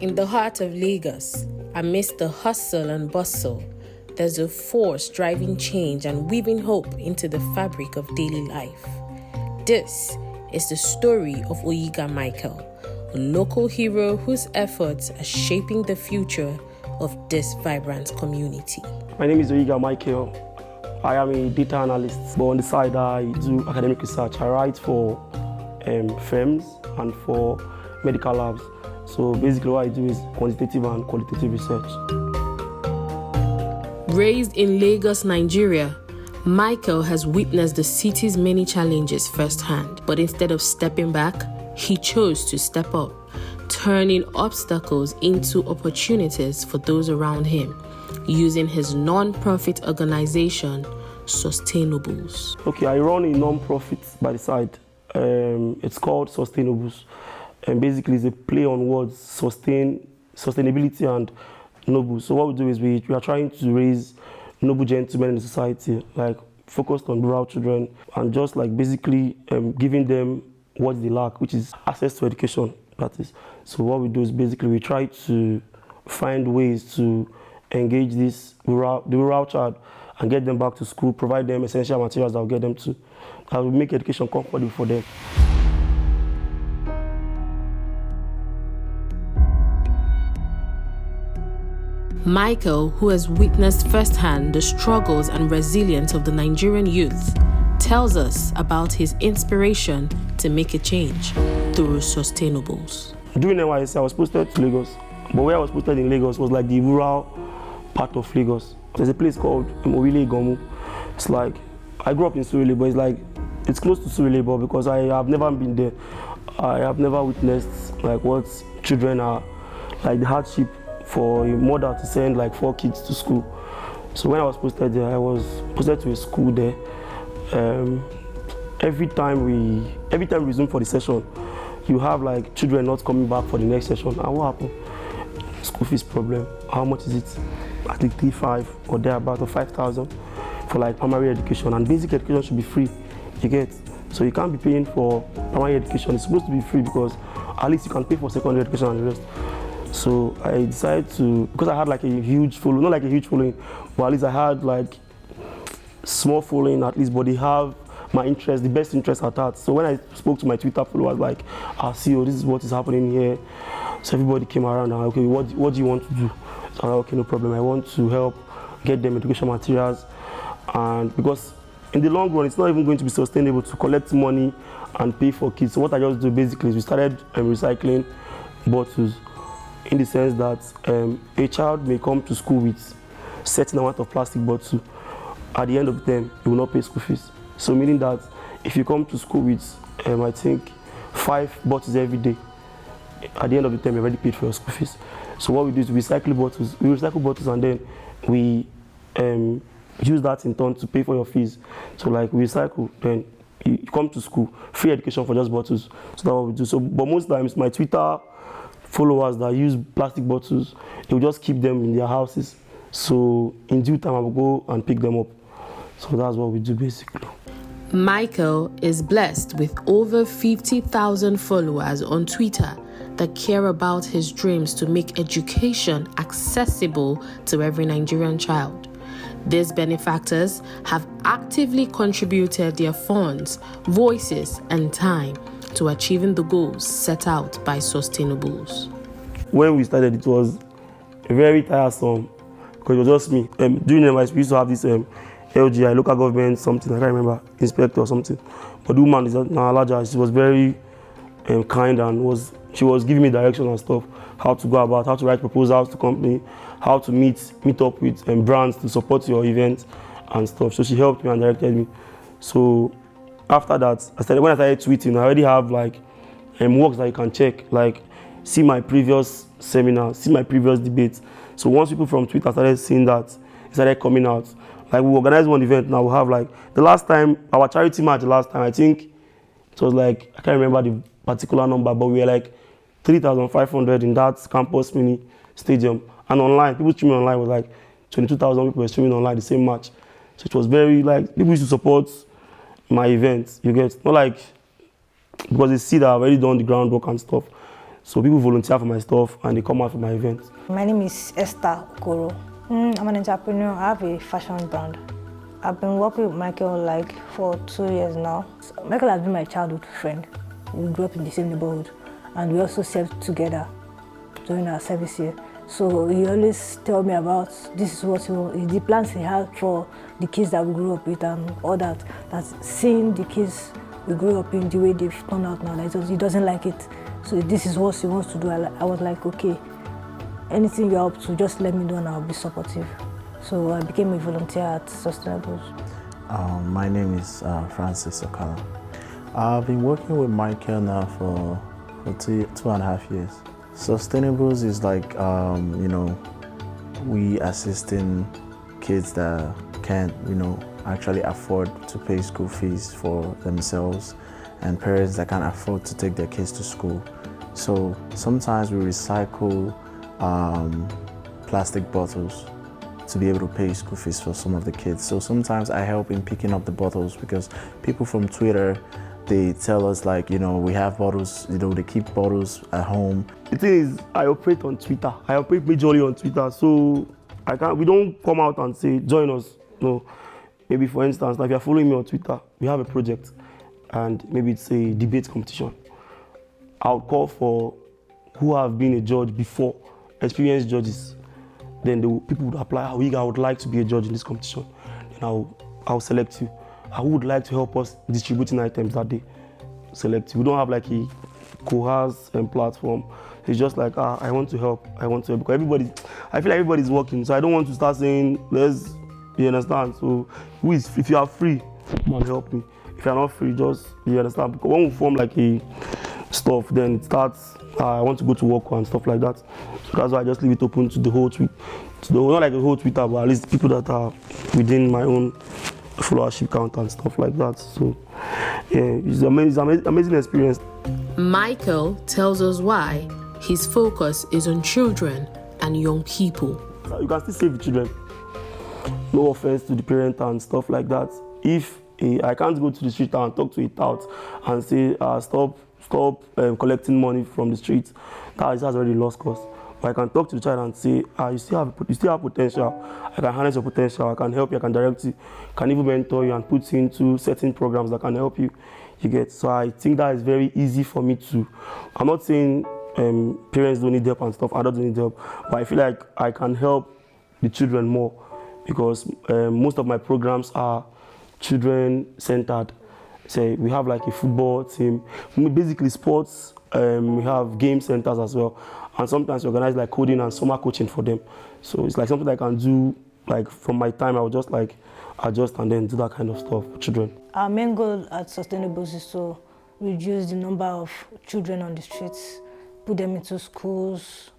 In the heart of Lagos, amidst the hustle and bustle, there's a force driving change and weaving hope into the fabric of daily life. This is the story of Oyiga Michael, a local hero whose efforts are shaping the future of this vibrant community. My name is Oyiga Michael. I am a data analyst, but on the side I do academic research. I write for firms and for medical labs. So basically what I do is quantitative and qualitative research. Raised in Lagos, Nigeria, Michael has witnessed the city's many challenges firsthand. But instead of stepping back, he chose to step up, turning obstacles into opportunities for those around him, using his non-profit organization, Sustainables. Okay, I run a non-profit by the side. It's called Sustainables. And basically it's a play on words, sustainability and noble. So what we do is we are trying to raise noble gentlemen in the society, like focused on rural children and just like basically giving them what they lack, which is access to education, that is. So what we do is basically we try to find ways to engage the rural child and get them back to school, provide them essential materials that will get them to, that will make education comfortable for them. Michael, who has witnessed firsthand the struggles and resilience of the Nigerian youth, tells us about his inspiration to make a change through Sustainables. During NYSC, I was posted to Lagos, but where I was posted in Lagos was like the rural part of Lagos. There's a place called Gomu. It's like, I grew up in Surulere, but it's close to Surulere, but because I have never been there, I have never witnessed like what children are, like the hardship for a mother to send like 4 kids to school. So when I was posted there, I was posted to a school there. Every time we resume for the session, you have like children not coming back for the next session. And what happened? School fees problem. How much is it? I think 3,500 or thereabout, or 5,000 for like primary education. And basic education should be free. You get? So you can't be paying for primary education. It's supposed to be free because at least you can pay for secondary education and the rest. So I decided to, because I had like a huge following, not like a huge following, but at least I had like small following at least, but they have my interest, the best interest at heart. So when I spoke to my Twitter followers, like, CEO, this is what is happening here. So everybody came around and, okay, what do you want to do? So I'm like, okay, no problem. I want to help get them education materials. And because in the long run, it's not even going to be sustainable to collect money and pay for kids. So what I just do basically is we started recycling bottles, in the sense that a child may come to school with a certain amount of plastic bottles. At the end of the term, you will not pay school fees. So meaning that if you come to school with, I think, 5 bottles every day, at the end of the term, you already paid for your school fees. So what we do is we recycle bottles and then we use that in turn to pay for your fees. So like we recycle, then you come to school, free education for just bottles. So that's what we do. So, but most times my Twitter followers that use plastic bottles, they will just keep them in their houses. So in due time, I will go and pick them up. So that's what we do basically. Michael is blessed with over 50,000 followers on Twitter that care about his dreams to make education accessible to every Nigerian child. These benefactors have actively contributed their funds, voices, and time to achieving the goals set out by Sustainables. When we started, it was very tiresome because it was just me. During NYSC, we used to have this LGI, local government something, I can't remember, inspector or something. But the woman is now larger. She was very kind and she was giving me direction and stuff, how to go about, how to write proposals to company, how to meet up with brands to support your event and stuff. So she helped me and directed me. So after that, when I started tweeting, I already have like works that you can check, like see my previous seminar, see my previous debates. So once people from Twitter started seeing that, it started coming out. Like we organized one event now, we have like, the last time, our charity match I think it was like, I can't remember the particular number, but we were like 3,500 in that campus mini stadium. And online, people streaming online was like 22,000 people were streaming online the same match. So it was very like, people used to support my events, you get, not like, because they see that I've already done the groundwork and stuff. So people volunteer for my stuff and they come out for my events. My name is Esther Okoro. I'm an entrepreneur. I have a fashion brand. I've been working with Michael like for 2 years now. So Michael has been my childhood friend. We grew up in the same neighborhood and we also served together during our service year. So he always tells me about this is what the plans he had for the kids that we grew up with and all that. That's seeing the kids we grew up in the way they've turned out now. Like, he doesn't like it. So this is what he wants to do. I was like, okay, anything you're up to, just let me know and I'll be supportive. So I became a volunteer at Sustainables. My name is Francis Okala. I've been working with Michael now for 2.5 years. Sustainables is like, we assisting kids that can't, actually afford to pay school fees for themselves and parents that can't afford to take their kids to school. So sometimes we recycle plastic bottles to be able to pay school fees for some of the kids. So sometimes I help in picking up the bottles because people from Twitter, they tell us like, we have bottles, they keep bottles at home. The thing is, I operate on Twitter. I operate majorly on Twitter. So we don't come out and say, join us. No. Maybe for instance, like if you're following me on Twitter, we have a project and maybe it's a debate competition. I'll call for who have been a judge before, experienced judges. Then the people would apply, Oyiga, I would like to be a judge in this competition. Then I'll select you. I would like to help us distributing items that day. Select you. We don't have like a coerced platform. It's just like, I want to help. Because I feel like everybody's working. So I don't want to start saying, you understand? So if you are free, come and help me. If you're not free, you understand? Because when we form like a stuff, then it starts, I want to go to work and stuff like that. So that's why I just leave it open to the whole tweet. Not like the whole Twitter, but at least people that are within my own followership count and stuff like that. So yeah, it's an amazing experience. Michael tells us why his focus is on children and young people. You can still save the children. No offense to the parent and stuff like that. If I can't go to the street and talk to a tout and say, stop collecting money from the street, that has already lost cause. But I can talk to the child and say, you still have potential. I can harness your potential. I can help you. I can direct you. I can even mentor you and put you into certain programs that can help you. You get. So I think that is very easy for me to. I'm not saying parents don't need help and stuff. Adults don't need help, but I feel like I can help the children more because most of my programs are children-centered. So we have like a football team, basically sports. We have game centers as well. And sometimes we organize like coding and summer coaching for them. So it's like something I can do, like from my time, I will just like adjust and then do that kind of stuff for children. Our main goal at Sustainables is to reduce the number of children on the streets, put them into schools,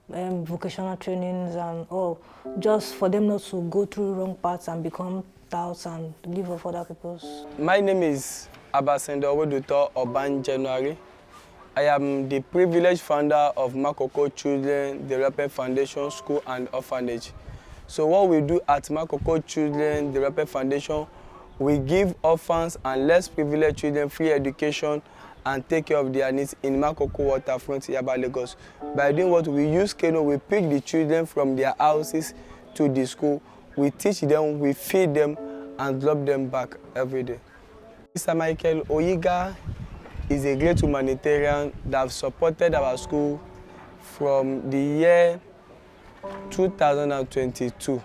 vocational trainings and all, just for them not to go through wrong paths and become touts and live off other people's. My name is Abasendo Oweduto Oban January. I am the privileged founder of Makoko Children Development Foundation School and Orphanage. So what we do at Makoko Children Development Foundation, we give orphans and less privileged children free education and take care of their needs in Makoko waterfront, Yaba, Lagos. By doing what we use canoe, we pick the children from their houses to the school. We teach them, we feed them, and drop them back every day. Mr. Michael Oyiga is a great humanitarian that has supported our school from the year 2022.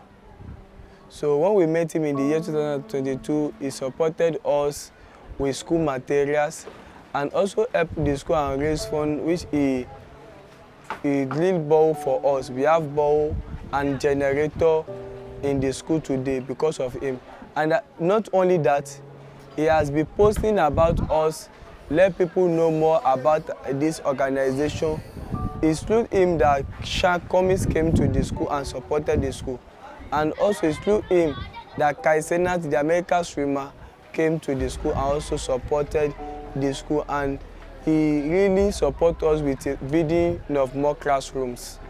So when we met him in the year 2022, he supported us with school materials and also helped the school and raise funds, which he drilled borehole for us. We have borehole and generator in the school today because of him. And not only that, he has been posting about us, let people know more about this organization. It's through him that Shark Comics came to the school and supported the school. And also it's through him that Kai Senat, the American swimmer, came to the school and also supported the school. And he really supports us with the building of more classrooms.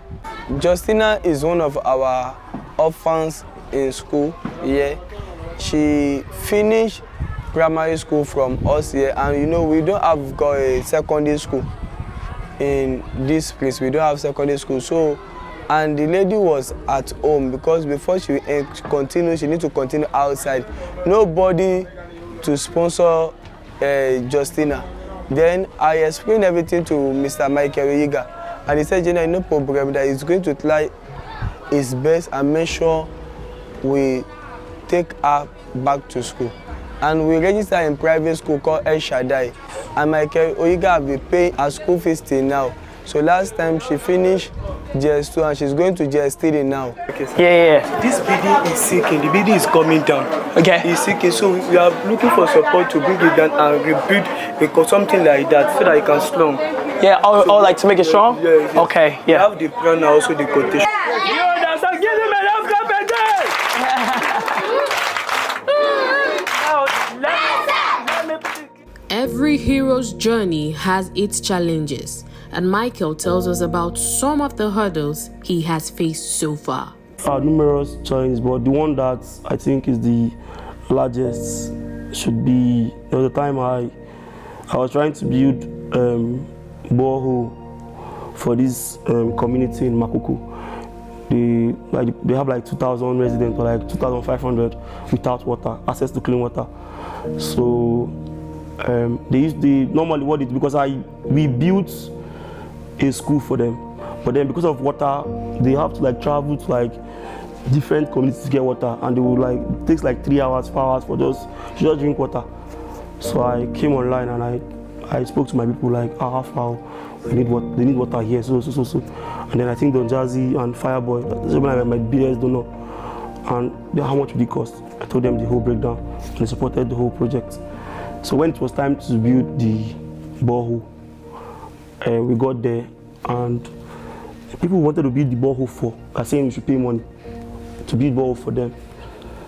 Justina is one of our orphans in school here. She finished primary school from us here, and we don't have got a secondary school. in this place. We don't have secondary school. So, and the lady was at home because before she continue, she need to continue outside. Nobody to sponsor Justina. Then I explained everything to Mr. Michael Oyiga, and he said, "Jenna, no problem, that he's going to try his best and make sure we take her back to school." And we registered in private school called El Shaddai. And Michael Oyiga have been paying her school fees till now. So last time she finished GS2 and she's going to GS3 now. Okay, yeah. This building is sinking. The building is coming down. Okay. It's sinking, so we are looking for support to bring it down and rebuild something like that so that it can slum. Yeah, oh, like to make it strong? Yeah. Okay, yeah. We have the plan and also the quotation. Every hero's journey has its challenges, and Michael tells us about some of the hurdles he has faced so far. Numerous challenges, but the one that I think is the largest should be, there was a time I was trying to build borehole for this community in Makoko. They have like 2,000 residents or like 2,500 without water, access to clean water. So normally what it, because we built a school for them, but then because of water, they have to like travel to like different communities to get water, and they will like, it takes like 3 hours, 4 hours for just drink water. So I came online and I spoke to my people like, how far they need water here, so. And then I think Don Jazzy and Fireboy, that's like my biggest donor, and how much would it cost? I told them the whole breakdown, and they supported the whole project. So when it was time to build the borehole, we got there, and people wanted to build the borehole for, are saying we should pay money to build borehole for them.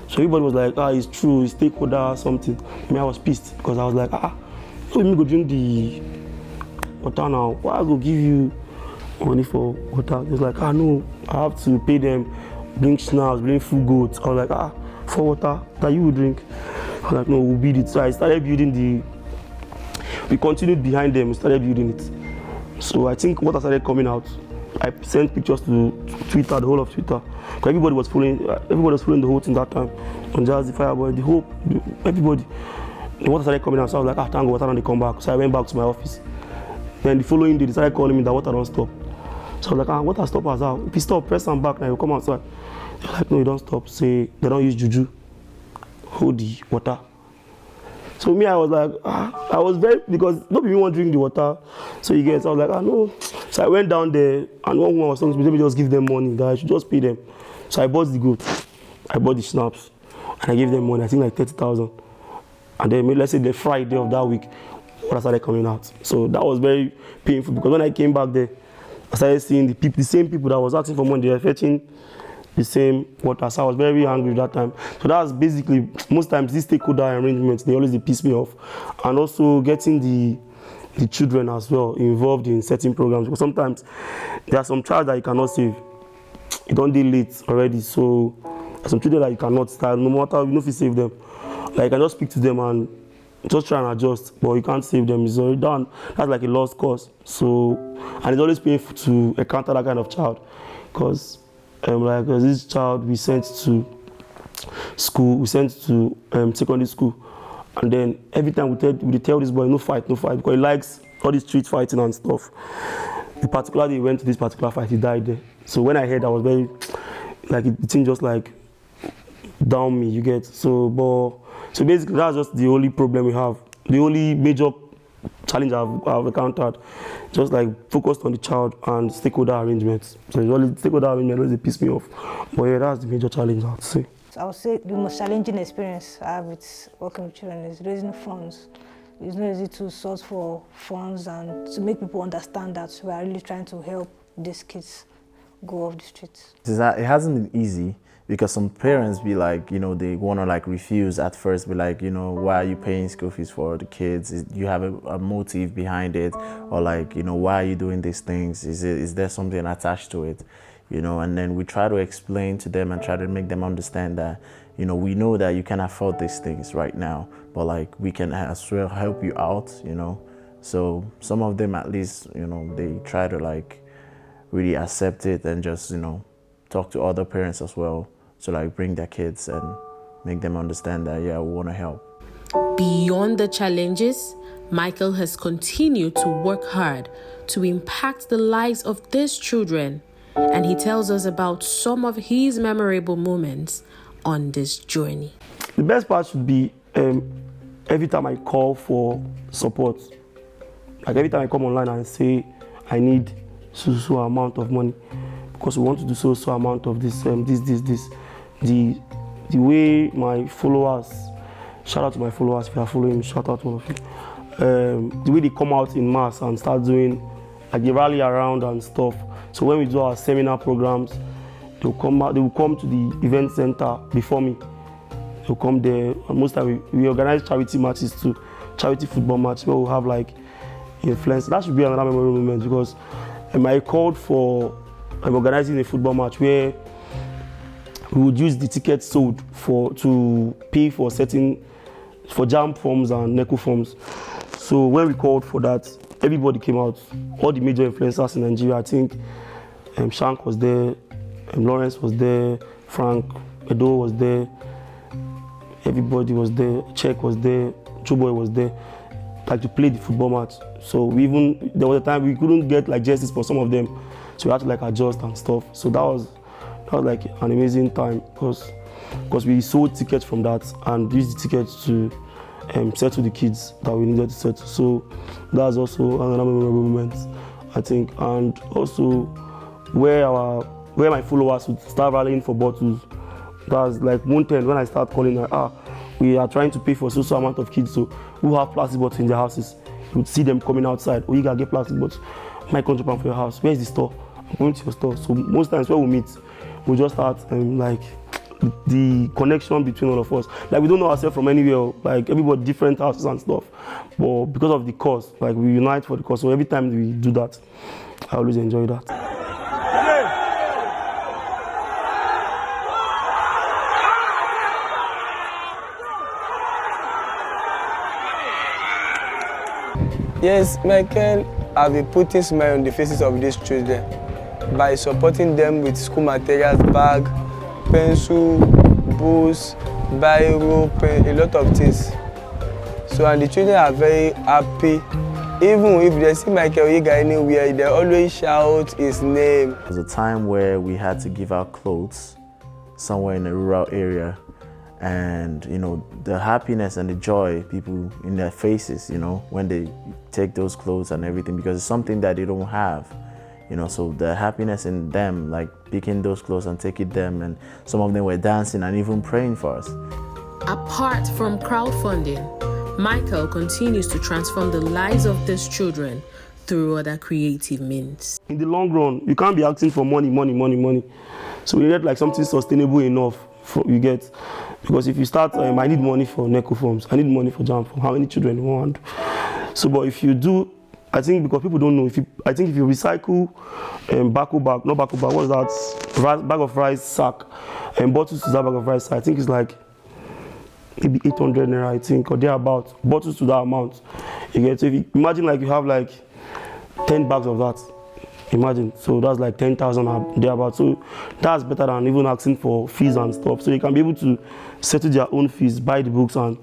So everybody was like, it's true, it's stakeholder or something. I mean, I was pissed because I was like, let me go drink the water now. Why I go give you money for water? It was like, no, I have to pay them, bring snacks, bring food goats. I was like, for water that you will drink. I was like, no, we'll build it. So I started building we continued behind them, we started building it. So I think water started coming out. I sent pictures to Twitter, the whole of Twitter. Because everybody was following the whole thing that time. On Jazzy, Fireboy, everybody. The water started coming out, so I was like, thank God, water don't come back. So I went back to my office. Then the following day, they started calling me that water don't stop. So I was like, water stop us out. If you stop, press them back, now you come outside. They're like, no, you don't stop. Say, they don't use juju. Hold the water. So me, I was like, I was very, because nobody want to drink the water. So you get, so I was like, no. So I went down there, and one woman was telling me, let me just give them money, that I should just pay them. So I bought the goat, I bought the schnapps, and I gave them money, I think like 30,000. And then, let's say the Friday of that week, water started coming out. So that was very painful, because when I came back there, I started seeing the same people that was asking for money, they were fetching the same water. So I was very angry that time. So that's basically, most times these stakeholder arrangements, they always piss me off. And also getting the children as well involved in certain programs, because sometimes there are some child that you cannot save. You don't deal late already, so there's some children that you cannot start, no matter, you know if you save them. Like, I can just speak to them and just try and adjust, but you can't save them. It's already done. That's like a lost cause. So, and it's always painful to encounter that kind of child, because this child we sent to school, we sent to secondary school, and then every time we tell this boy, no fight, because he likes all this street fighting and stuff. The particular day he went to this particular fight, he died there. So when I heard, I was very, like, the thing just like down me, you get. So basically that's just the only problem we have. The only major challenge I've encountered, just like focused on the child and stakeholder arrangements. So it's only stakeholder arrangements that piss me off. But yeah, that's the major challenge, I'd say. I would say the most challenging experience I have with working with children is raising funds. It's not easy to source for funds and to make people understand that we are really trying to help these kids go off the streets. It hasn't been easy, because some parents be like, they want to like refuse at first, be like, why are you paying school fees for the kids? You have a motive behind it, or like, why are you doing these things? Is there something attached to it? And then we try to explain to them and try to make them understand that, we know that you can afford these things right now, but like we can as well help you out, So some of them, at least, you know, they try to like really accept it and just, you know, talk to other parents as well to like bring their kids and make them understand that, yeah, we want to help. Beyond the challenges, Michael has continued to work hard to impact the lives of these children, and he tells us about some of his memorable moments on this journey. The best part should be every time I call for support. Like every time I come online and say I need so amount of money because we want to do so amount of this, the way my followers, shout out to my followers if you are following me, shout out to all of you. The way they come out in mass and start doing, like they rally around and stuff. So when we do our seminar programs, they will come to the event center before me. They'll come there. And most time we organize charity matches too, charity football match where we'll have like influence. That should be another memorable moment because I called for organizing a football match where we would use the tickets sold to pay for JAMB forms and NECO forms. So when we called for that, everybody came out. All the major influencers in Nigeria. I think Shank was there, Lawrence was there, Frank Edo was there, everybody was there, Czech was there, Joeboy was there, like to play the football match. So there was a time we couldn't get like jerseys for some of them, so we had to like adjust and stuff. So that was like an amazing time because we sold tickets from that and used the tickets to settle the kids that we needed to settle. So that's also another memorable moment, I think. And also where my followers would start rallying for bottles. That's like one time when I start calling we are trying to pay for so amount of kids who have plastic bottles in their houses. You would see them coming outside. Oh, you gotta get plastic bottles. My country for your house. Where's the store? I'm going to your store. So most times when we meet, we just start like the connection between all of us. Like we don't know ourselves from anywhere. Like everybody different houses and stuff. But because of the cause, like we unite for the cause. So every time we do that, I always enjoy that. Yes, Michael has been putting smile on the faces of these children by supporting them with school materials, bag, pencil, books, biro, pen, a lot of things. So and the children are very happy. Even if they see Michael Oyiga anywhere, they always shout his name. There was a time where we had to give out clothes somewhere in a rural area. And, you know, the happiness and the joy people in their faces, you know, when they take those clothes and everything, because it's something that they don't have, you know, so the happiness in them, like picking those clothes and taking them, and some of them were dancing and even praying for us. Apart from crowdfunding, Michael continues to transform the lives of these children through other creative means. In the long run, you can't be asking for money. So we need like something sustainable enough you get. Because if you start, I need money for NECO forms, I need money for JAMB forms, how many children you want? So, but if you do, I think because people don't know, I think if you recycle bag of rice sack and bottles to that bag of rice sack, I think it's like maybe 800 naira, I think, or thereabout, bottles to that amount. You get, so if you imagine like you have like 10 bags of that. Imagine, so that's like 10,000 thereabout. So that's better than even asking for fees and stuff. So you can be able to settle their own fees, buy the books and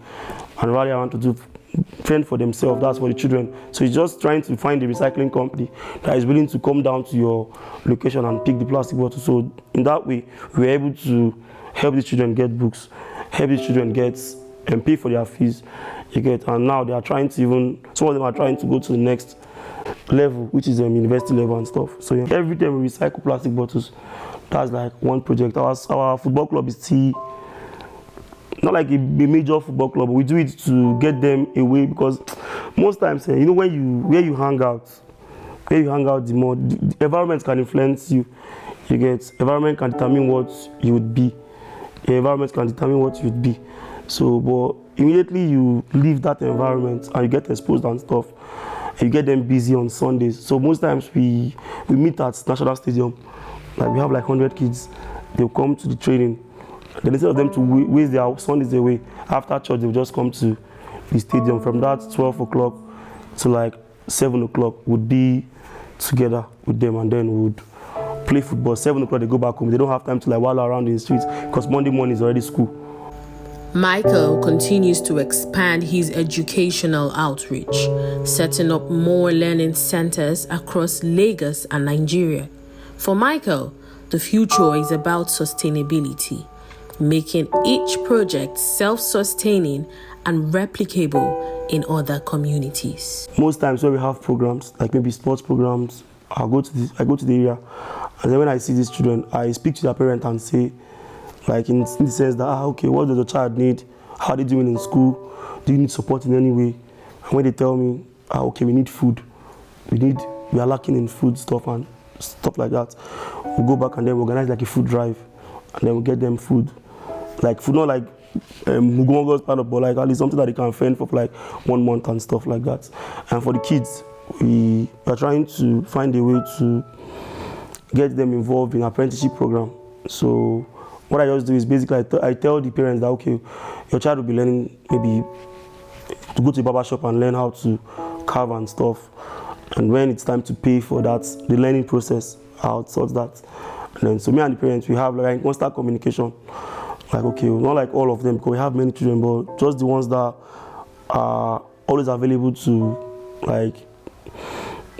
rally around to do fend for themselves. That's for the children. So it's just trying to find a recycling company that is willing to come down to your location and pick the plastic bottle. So in that way, we're able to help the children get books, help the children get and pay for their fees. You get, and now they are trying to some of them are trying to go to the next level, which is university level and stuff. So yeah, every time we recycle plastic bottles, that's like one project. Our football club is not like a major football club, but we do it to get them away, because most times, you know, where you hang out, the more the environment can influence you. You get, environment can determine what you would be. The environment can determine what you would be. So, but immediately you leave that environment and you get exposed and stuff, and you get them busy on Sundays. So most times we meet at National Stadium. Like we have like 100 kids. They'll come to the training. Then instead of them to waste their Sundays away, after church they'll just come to the stadium from that 12 o'clock to like 7 o'clock, would be together with them, and then we would play football. 7 o'clock, they go back home. They don't have time to like wallow around in the streets because Monday morning is already school. Michael continues to expand his educational outreach, setting up more learning centers across Lagos and Nigeria. For Michael, the future is about sustainability, making each project self-sustaining and replicable in other communities. Most times when we have programs, like maybe sports programs, I go to the area, and then when I see these children, I speak to their parent and say, like in the sense that, okay, what does the child need? How are they doing in school? Do you need support in any way? And when they tell me, okay, we need food, we are lacking in food stuff and stuff like that, we'll go back and then we organize like a food drive, and then we'll get them food. Like food, not like Mugumogo's part of, but like at least something that they can fend for like 1 month and stuff like that. And for the kids, we are trying to find a way to get them involved in apprenticeship program. So what I just do is basically I tell the parents that, okay, your child will be learning maybe to go to a barber shop and learn how to carve and stuff. And when it's time to pay for that, the learning process, I'll sort that. And then so me and the parents, we have like constant communication. Like, okay, not like all of them, because we have many children, but just the ones that are always available to, like,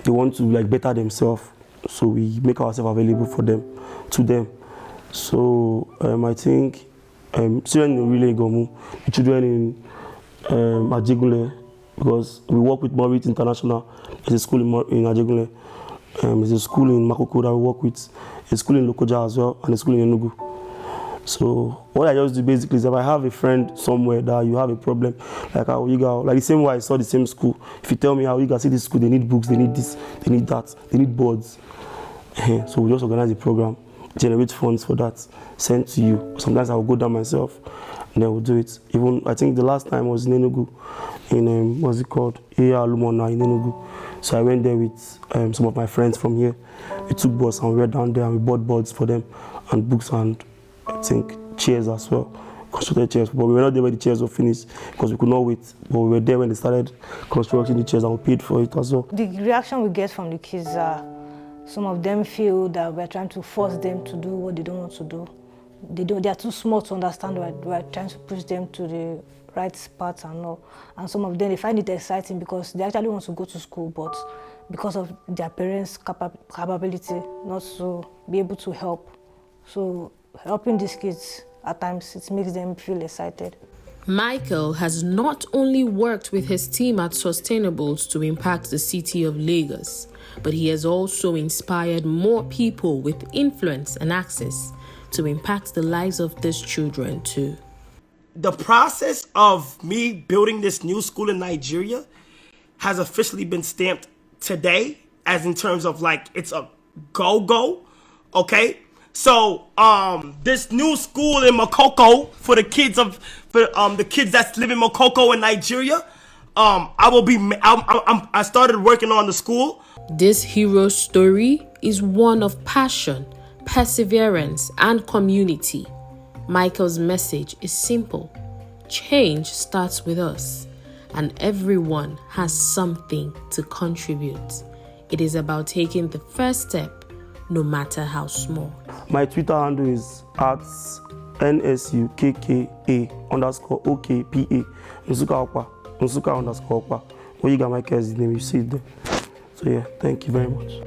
they want to like better themselves. So we make ourselves available for them, to them. So I think children in Orile Gomu, the children in Ajegunle, because we work with Morit International. There's a school in Ajegunle. There's a school in Makoko that we work with, a school in Lokoja as well, and a school in Enugu. So what I just do basically is if I have a friend somewhere that you have a problem, like how you go, like the same way I saw the same school. If you tell me how you guys see this school, they need books, they need this, they need that, they need boards. So we just organize a program, generate funds for that, send to you. Sometimes I will go down myself and then we'll do it. Even I think the last time was in Enugu, in what's it called? Lumona in Enugu. So I went there with some of my friends from here. We took bus and we went down there and we bought boards for them and books and I think chairs as well, constructed chairs. But we were not there when the chairs were finished because we could not wait. But we were there when they started constructing the chairs and we paid for it as well. The reaction we get from the kids are, some of them feel that we're trying to force them to do what they don't want to do. They are too small to understand we're trying to push them to the right path and all. And some of them, they find it exciting because they actually want to go to school, but because of their parents' capability not to be able to help. So helping these kids, at times, it makes them feel excited. Michael has not only worked with his team at Sustainables to impact the city of Lagos, but he has also inspired more people with influence and access to impact the lives of these children too. The process of me building this new school in Nigeria has officially been stamped today, as in terms of like it's a go-go, okay? So this new school in Makoko for the kids that live in Makoko in Nigeria, I started working on the school. This hero story is one of passion, perseverance, and community. Michael's message is simple. Change starts with us, and everyone has something to contribute. It is about taking the first step, no matter how small. My Twitter handle is @NSUKKA_OKPA. Nsuka_Okpa. Oyiga Michael is the name, you see it there. So yeah, thank you very much.